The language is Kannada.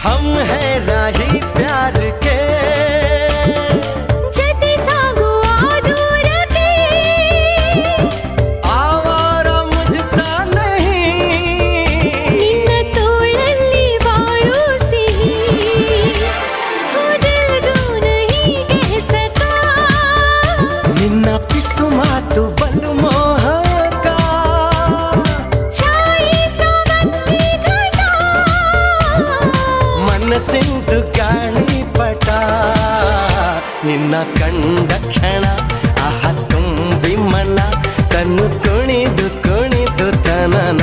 हम है राही प्यार के जति सागुआ दूर के आवारा मुझसा नहीं ನಿನ್ನ ತೋಳಲ್ಲಿ ಬಾಳು ಸಿಹಿ हो दिल दो नहीं कह सका ನಿನ್ನ ಪಿಸು ಮಾತು ಬಲು ಮೋಹಕ छाई सावंती घटा ಮನಸ್ಸಿಂದು ಗಾಳಿಪಟ ನಿನ್ನ ಕಂಡ ಕ್ಷಣ ಆಹ ತುಂಬಿ ಮನ ತನ್ನು ಕುಣಿದು ಕುಣಿದು ತನನ